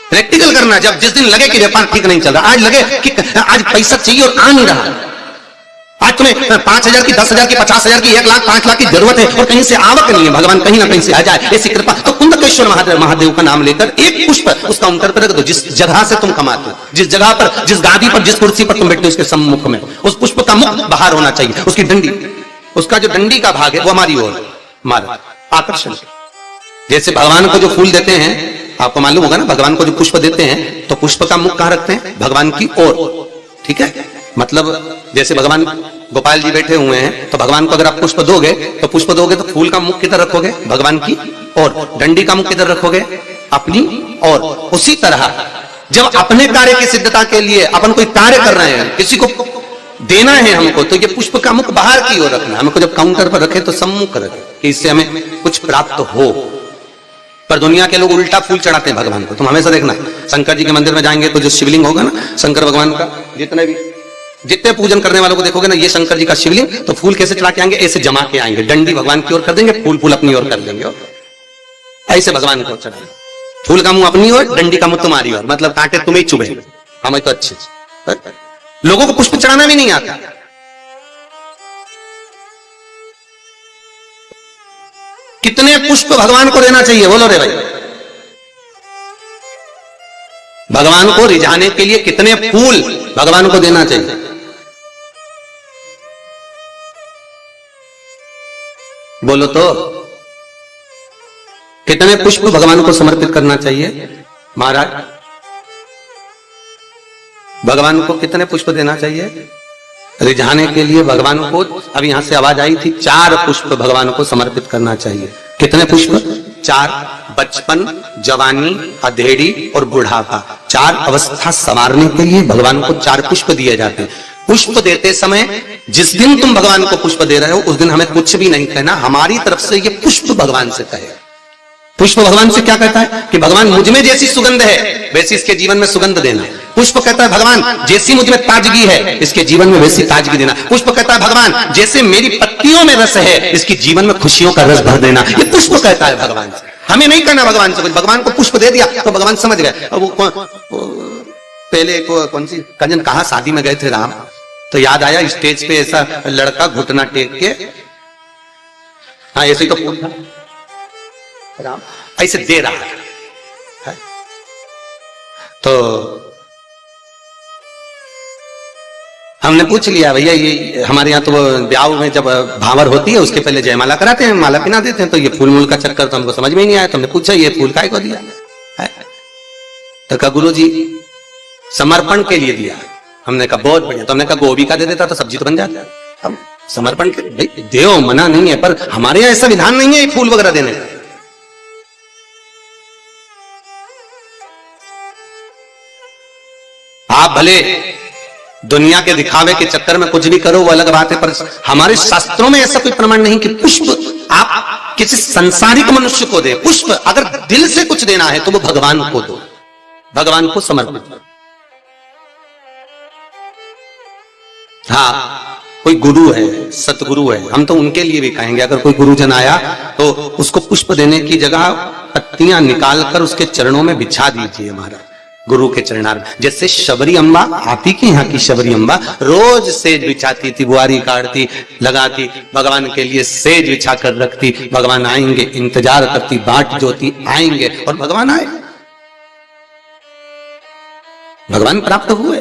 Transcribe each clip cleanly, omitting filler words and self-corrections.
Practical करना। जब जिस दिन लगे कि व्यापार ठीक नहीं चल रहा, आज लगे कि आज पैसा चाहिए और आ नहीं रहा, आज तुम्हें 5,000 की, 10,000 की, 50,000 की, 1 लाख, 5 लाख की जरूरत है और कहीं से आवक नहीं है, भगवान कहीं ना कहीं से आ जाए, ऐसी कृपा। तो कुंदकेश्वर महादेव का नाम लेकर एक पुष्प उस काउंटर पर रख दो, जिस जगह से तुम कमाते हो, जिस जगह पर, जिस गादी पर, जिस कुर्सी पर तुम बैठते हो, उसके सम्मुख में उस पुष्प का मुख बाहर होना चाहिए, उसकी डंडी, उसका जो डंडी का भाग है वो हमारी ओर, हमारा आकर्षण। जैसे भगवान को जो फूल देते हैं, आपको मालूम होगा ना, भगवान को जो पुष्प देते हैं तो पुष्प का मुख कहां रखते हैं? भगवान की ओर। ठीक है, मतलब जैसे भगवान गोपाल जी बैठे हुए हैं तो भगवान को अगर आप पुष्प दोगे तो फूल का मुख किधर रखोगे? भगवान की ओर। डंडी का मुख किधर रखोगे? अपनी ओर। उसी तरह जब अपने कार्य की सिद्धता के लिए अपन कोई कार्य कर रहे हैं, किसी को देना है हमको, तो ये पुष्प का मुख बाहर की ओर रखना। हमको जब काउंटर पर रखे तो सम्मुख रखे कि इससे हमें कुछ प्राप्त हो। पर दुनिया के लोग उल्टा फूल चढ़ाते हैं भगवान को। तुम हमेशा देखना, शंकर जी के मंदिर में जाएंगे तो जो शिवलिंग होगा ना शंकर भगवान का, जितने पूजन करने वालों को देखोगे ना, ये शंकर जी का शिवलिंग, तो फूल कैसे चढ़ा के आएंगे? ऐसे जमा के आएंगे, डंडी भगवान की ओर कर देंगे, फूल अपनी ओर कर देंगे, ऐसे भगवान को चढ़ा। फूल का मुंह अपनी ओर, डंडी का मुंह तुम्हारी ओर, मतलब कांटे तुम्हें चुभे, हमें तो अच्छे। लोगों को पुष्प चढ़ाना भी नहीं आता। कितने पुष्प भगवान को देना चाहिए? बोलो रे भाई। भगवान को रिझाने के लिए कितने फूल भगवान को देना चाहिए? बोलो तो, कितने पुष्प भगवान को समर्पित करना चाहिए? महाराज, भगवान को कितने पुष्प देना चाहिए रिझाने के लिए? भगवान को, अभी यहां से आवाज आई थी, 4 पुष्प भगवान को समर्पित करना चाहिए। कितने पुष्प? 4। बचपन, जवानी, अधेड़ी और बुढ़ापा, 4 अवस्था संवारने के लिए भगवान को 4 पुष्प दिए जाते हैं। पुष्प देते समय जिस दिन तुम भगवान को पुष्प दे रहे हो उस दिन हमें कुछ भी नहीं कहना, हमारी तरफ से ये पुष्प भगवान से कहे। पुष्प भगवान से क्या कहता है कि भगवान मुझ में जैसी सुगंध है वैसी इसके जीवन में सुगंध देना। पुष्प कहता है भगवान जैसी मुझ में ताजगी है इसके जीवन में वैसी ताजगी देना। पुष्प कहता है भगवान जैसे मेरी पत्तियों में रस है इसके जीवन में खुशियों का रस भर देना। ये पुष्प कहता है भगवान से। हमें नहीं कहना भगवान से कुछ, भगवान को पुष्प दे दिया तो भगवान समझ गए। अब पहले कौन सी कंजन कहा शादी में गए थे राम, तो याद आया स्टेज पे ऐसा लड़का घुटना टेक के, हाँ ऐसे ही तो फूल था, राम ऐसे दे रहा है। तो हमने पूछ लिया भैया ये हमारे यहाँ तो ब्याह में जब भावर होती है उसके पहले जयमाला कराते हैं, माला पिना देते हैं, तो ये फूल मूल का चक्कर तो हमको समझ में ही नहीं आया। तो हमने पूछा ये फूल काय को दिया है? तो कहा गुरु जी समर्पण के लिए दिया। हमने कहा बहुत बढ़िया। तो हमने कहा गोभी का दे देता तो सब्जी तो बन जाता। हम समर्पण के भाई देव मना नहीं है, पर हमारे यहाँ ऐसा विधान नहीं है फूल वगैरह देने का। आप भले दुनिया के दिखावे के चक्कर में कुछ भी करो वो अलग बात है, पर हमारे शास्त्रों में ऐसा कोई प्रमाण नहीं कि पुष्प आप किसी संसारिक मनुष्य को दे। पुष्प अगर दिल से कुछ देना है तो वो भगवान को दो, भगवान को समर्पित करो। हाँ कोई गुरु है, सतगुरु है, हम तो उनके लिए भी कहेंगे अगर कोई गुरुजन आया तो उसको पुष्प देने की जगह पत्तियां निकालकर उसके चरणों में बिछा दीजिए महाराज, गुरु के चरणार। जैसे शबरी अम्बा, आप ही के यहाँ की शबरी अम्बा रोज सेज बिछाती थी, बुआरी काटती, लगाती, भगवान के लिए सेज बिछा कर रखती। भगवान आएंगे इंतजार करती, बाट जोती आएंगे, और भगवान आए, भगवान प्राप्त हुए।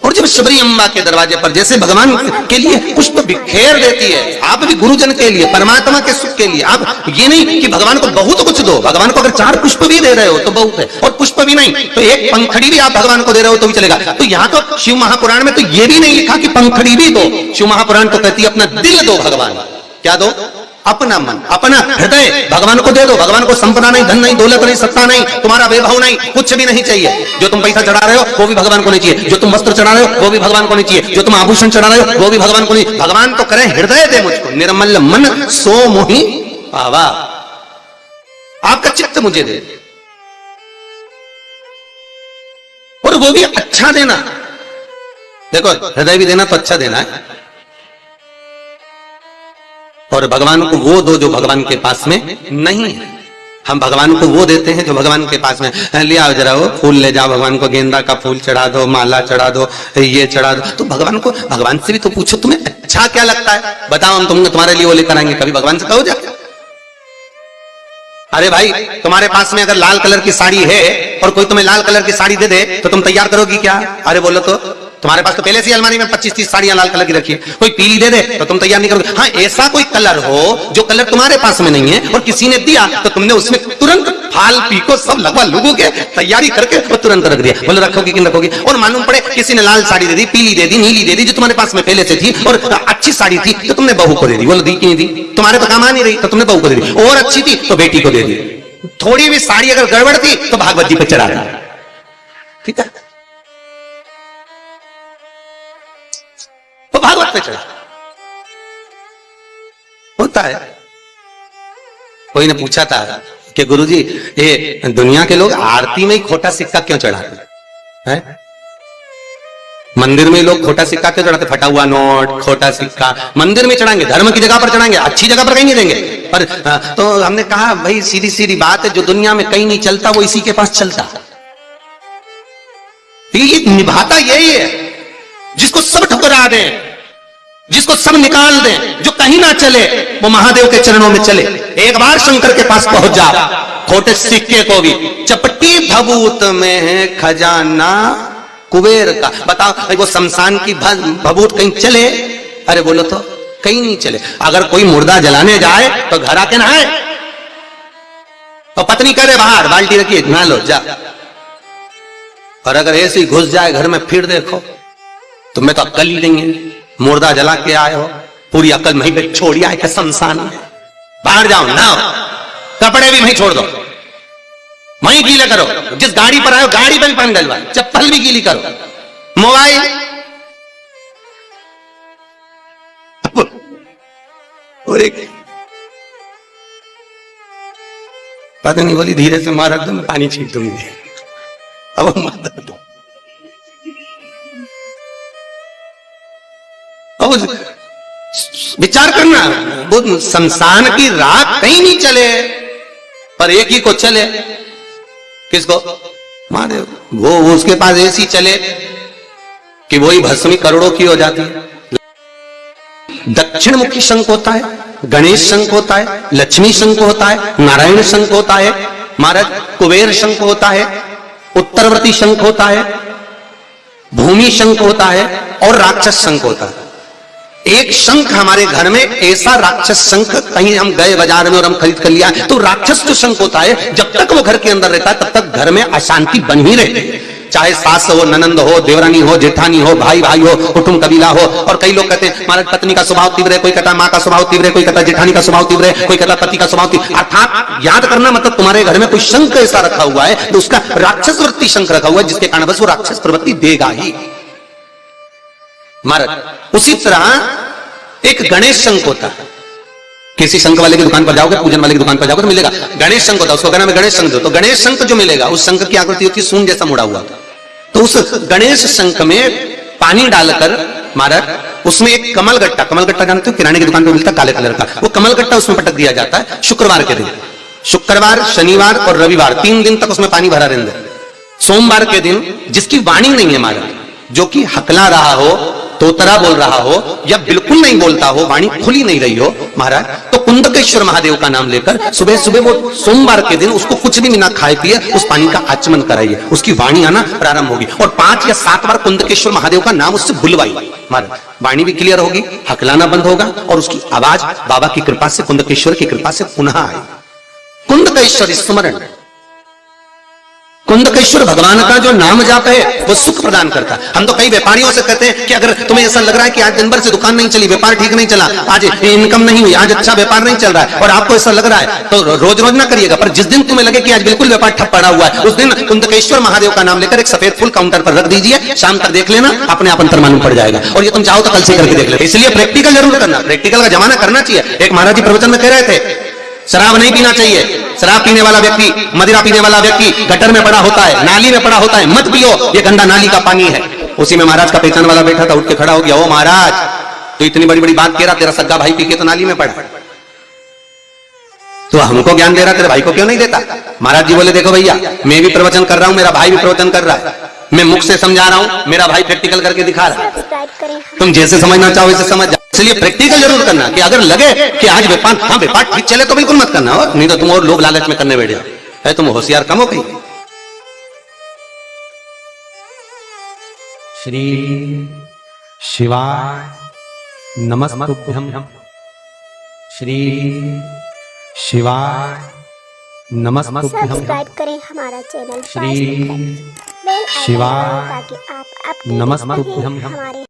और जब शबरी अम्बा के दरवाजे पर जैसे भगवान के लिए पुष्प बिखेर देती है, आप भी गुरुजन के लिए, परमात्मा के सुख के लिए। आप ये नहीं कि भगवान को बहुत कुछ दो, भगवान को अगर 4 पुष्प भी दे रहे हो तो बहुत है, और पुष्प भी नहीं तो एक पंखड़ी भी आप भगवान को दे रहे हो तो भी चलेगा। तो यहाँ तो शिव महापुराण में तो ये भी नहीं लिखा कि पंखड़ी भी दो, शिव महापुराण तो कहती है अपना दिल दो भगवान। क्या दो? अपना मन, अपना हृदय भगवान को दे दो। भगवान को संपदा नहीं, धन नहीं, दौलत नहीं, सत्ता नहीं, तुम्हारा वैभव नहीं, कुछ भी नहीं चाहिए। जो तुम पैसा चढ़ा रहे हो वो भी भगवान को नहीं चाहिए, जो तुम वस्त्र चढ़ा रहे हो वो भी भगवान को नहीं चाहिए, जो तुम आभूषण चढ़ा रहे हो वो भी भगवान को नहीं। भगवान तो करे हृदय दे मुझको, निर्मल मन सो मोहि पावा, आपका चित्त मुझे दे, और वो भी अच्छा देना। देखो हृदय भी देना तो अच्छा देना है, और भगवान को वो दो जो भगवान के पास में नहीं है। हम भगवान को वो देते हैं जो भगवान के पास में, ले आओ जरा वो फूल ले जाओ, भगवान को गेंदा का फूल चढ़ा दो, माला चढ़ा दो, ये चढ़ा दो। तो भगवान को, भगवान से भी तो पूछो तुम्हें अच्छा क्या लगता है, बताओ हम तुम्हारे लिए वो लेकर आएंगे। कभी भगवान से कहो जा, अरे भाई तुम्हारे पास में अगर लाल कलर की साड़ी है और कोई तुम्हें लाल कलर की साड़ी दे दे तो तुम तैयार करोगी क्या? अरे बोलो तो, तुम्हारे पास तो पहले से अलमारी में 25-30 साड़ियां लाल कलर की रखी है, कोई पीली दे दे तो तुम तैयार नहीं करोगे। हाँ, ऐसा कोई कलर हो जो कलर तुम्हारे पास में नहीं है और किसी ने दिया तो तुमने उसमें तुरंत फाल पीको सब लगवा लुगो के तैयारी करके वो तुरंत रख दिया। बोलो रखोगे कि नहीं रखोगे? और मालूम पड़े किसी ने लाल साड़ी दे दी, पीली दे दी, नीली दे दी, जो तुम्हारे पास में पहले से थी और अच्छी साड़ी थी तो तुमने बहू को दे दी। बोलो दी कि नहीं दी? तुम्हारे तो काम आ नहीं रही तो तुमने बहू को दे दी, और अच्छी थी तो बेटी को दे दी। थोड़ी भी साड़ी अगर गड़बड़ थी तो भागवत जी पे चढ़ा दी। ठीक है, तो भागवत पे चढ़ा होता है। कोई ने पूछा था कि गुरुजी ये दुनिया के लोग आरती में ही खोटा सिक्का क्यों चढ़ाते हैं? मंदिर में लोग खोटा सिक्का क्यों चढ़ाते? फटा हुआ नोट, खोटा सिक्का मंदिर में चढ़ाएंगे, धर्म की जगह पर चढ़ाएंगे, अच्छी जगह पर कहीं नहीं देंगे। पर तो हमने कहा भाई सीधी सीधी बात है, जो दुनिया में कहीं नहीं चलता वो इसी के पास चलता। ये निभाता यही है जिसको सब ठुकरा दे, जिसको सब निकाल दे, जो कहीं ना चले वो महादेव के चरणों में चले। एक बार शंकर के पास पहुंच जा, खोटे सिक्के को भी चपटी भभूत में है खजाना कुबेर का। बताओ भाई वो शमशान की भभूत कहीं चले? अरे बोलो तो कहीं नहीं चले। अगर कोई मुर्दा जलाने जाए तो घर आके नहाए, तो पत्नी करे बाहर बाल्टी रखिए नहा लो जा। और अगर ऐसे ही घुस जाए घर में फिर देखो तुम्हें तो अक्ल ही नहीं है, मुर्दा जला के आए हो, पूरी अक्ल वहीं पे छोड़ी आए के शमशान में। बाहर जाओ नहाओ, कपड़े भी वहीं छोड़ दो, वहीं गीले करो, जिस गाड़ी पर आए गाड़ी पर भी पानी डलवा, चप्पल भी गीली करो, मोबाइल और एक पता नहीं बोली धीरे से मार दो, मैं पानी छीट दूंगी। अब माता दो विचार करना, वो शमशान की राख कहीं नहीं चले पर एक ही को चले। किसको? महादेव। वो उसके पास ऐसी चले कि वही भस्मी करोड़ों की हो जाती है। दक्षिण मुखी शंख होता है, गणेश शंख होता है, लक्ष्मी शंख होता है, नारायण शंख होता है, महाराज कुबेर शंख होता है, उत्तरवर्ती शंख होता है, भूमि शंख होता है और राक्षस शंख होता है। एक शंख हमारे घर में ऐसा राक्षस शंख, कहीं हम गए बाजार में और हम खरीद कर लिया, तो राक्षस जो शंख होता है जब तक वो घर के अंदर रहता है तब तक घर में अशांति बन ही रहती है। चाहे सास हो, ननंद हो, देवरानी हो, जेठानी हो, भाई भाई हो, कुटुंब कबीला हो। और कई लोग कहते हैं महाराज पत्नी का स्वभाव तीव्र है, कोई कहता है माँ का स्वभाव तीव्र है, कोई कहता है जेठानी का स्वभाव तीव्र है, कोई कहता है पति का स्वभाव तीव्र। अर्थात याद करना मतलब तुम्हारे घर में कोई शंख ऐसा रखा हुआ है तो उसका राक्षस वृत्ति शंख रखा हुआ है, जिसके कारण बस वो राक्षस प्रवृत्ति देगा ही महाराज। उसी तरह एक गणेश शंख होता है। किसी शंख वाले की दुकान पर जाओगे, पूजन वाले की दुकान पर जाओगे तो मिलेगा गणेश शंख होता है, उसको कहना में गणेश शंख दो। तो गणेश शंख जो मिलेगा उस शंख की आकृति होती है सूंड जैसा मुड़ा हुआ। तो उस गणेश शंख में पानी डालकर महाराज उसमें एक कमल गट्टा जानते हो, किराने की दुकान पर मिलता है काले कलर का, वो कमल गट्टा उसमें पटक दिया जाता है। शुक्रवार के दिन, शुक्रवार, शनिवार और रविवार 3 दिन तक उसमें पानी भरा रहता है। सोमवार के दिन जिसकी वाणी नहीं है महाराज, जो कि हकला रहा हो, तोतरा बोल रहा हो या बिल्कुल नहीं बोलता हो, वाणी खुली नहीं रही हो महाराज, तो कुंदकेश्वर महादेव का नाम लेकर सुबह सुबह वो सोमवार के दिन उसको कुछ भी बिना खाए पिए उस पानी का आचमन कराइए, उसकी वाणी आना प्रारंभ होगी। और 5 या 7 बार कुंदकेश्वर महादेव का नाम उससे बुलवाइए महाराज, वाणी भी क्लियर होगी, हकलाना बंद होगा और उसकी आवाज बाबा की कृपा से, कुंदकेश्वर की कृपा से पुनः आएगी। कुंदकेश्वर स्मरण, कुंदकेश्वर भगवान का जो नाम जाप है वो सुख प्रदान करता है। हम तो कई व्यापारियों से कहते हैं कि अगर तुम्हें ऐसा लग रहा है कि आज दिन भर से दुकान नहीं चली, व्यापार ठीक नहीं चला, आज इनकम नहीं हुई, आज अच्छा व्यापार नहीं चल रहा है और आपको ऐसा लग रहा है तो रोज रोज ना करिएगा, पर जिस दिन तुम्हें लगे कि आज बिल्कुल व्यापार ठप पड़ा हुआ है उस दिन कुंदकेश्वर महादेव का नाम लेकर एक सफेद फूल काउंटर पर रख दीजिए, शाम तक देख लेना, अपने आप अंतर मालूम पड़ जाएगा। और ये तुम चाहो तो कल से करके देख ले। इसलिए प्रैक्टिकल जरूर करना, प्रैक्टिकल का जमाना करना चाहिए। एक महाराज जी प्रवचन में कह रहे थे शराब नहीं पीना चाहिए, शराब पीने वाला व्यक्ति, मदिरा पीने वाला व्यक्ति गटर में पड़ा होता है, नाली में पड़ा होता है, मत पियो, ये गंदा नाली का पानी है। उसी में महाराज का पहचान वाला बैठा था, उठ के खड़ा हो गया, ओ महाराज तो इतनी बड़ी बड़ी बात कह रहा, तेरा सगा भाई पी के तो नाली में पड़ा। तो हमको ज्ञान दे रहा, तेरे भाई को क्यों नहीं देता? महाराज जी बोले देखो भैया, मैं भी प्रवचन कर रहा हूँ, मेरा भाई भी प्रवचन कर रहा है, मैं मुख से समझा रहा हूँ, मेरा भाई प्रैक्टिकल करके दिखा रहा है। तुम जैसे समझना चाहो वैसे समझ जाओ। इसलिए प्रैक्टिकल जरूर करना, कि अगर लगे कि आज व्यापार, हाँ व्यापार ठीक चले तो बिल्कुल मत करना, और नहीं तो तुम और लोग लालच में करने बैठ जाओ। है तुम होशियार कम हो गई। श्री शिवाय नमस्तुभ्यं। श्री शिवाय नमस्तुभ्यं। सब्सक्राइब करें हमारा चैनल श्री शिवाय ताकि आप अपने नमस्तुभ्यं। हमारे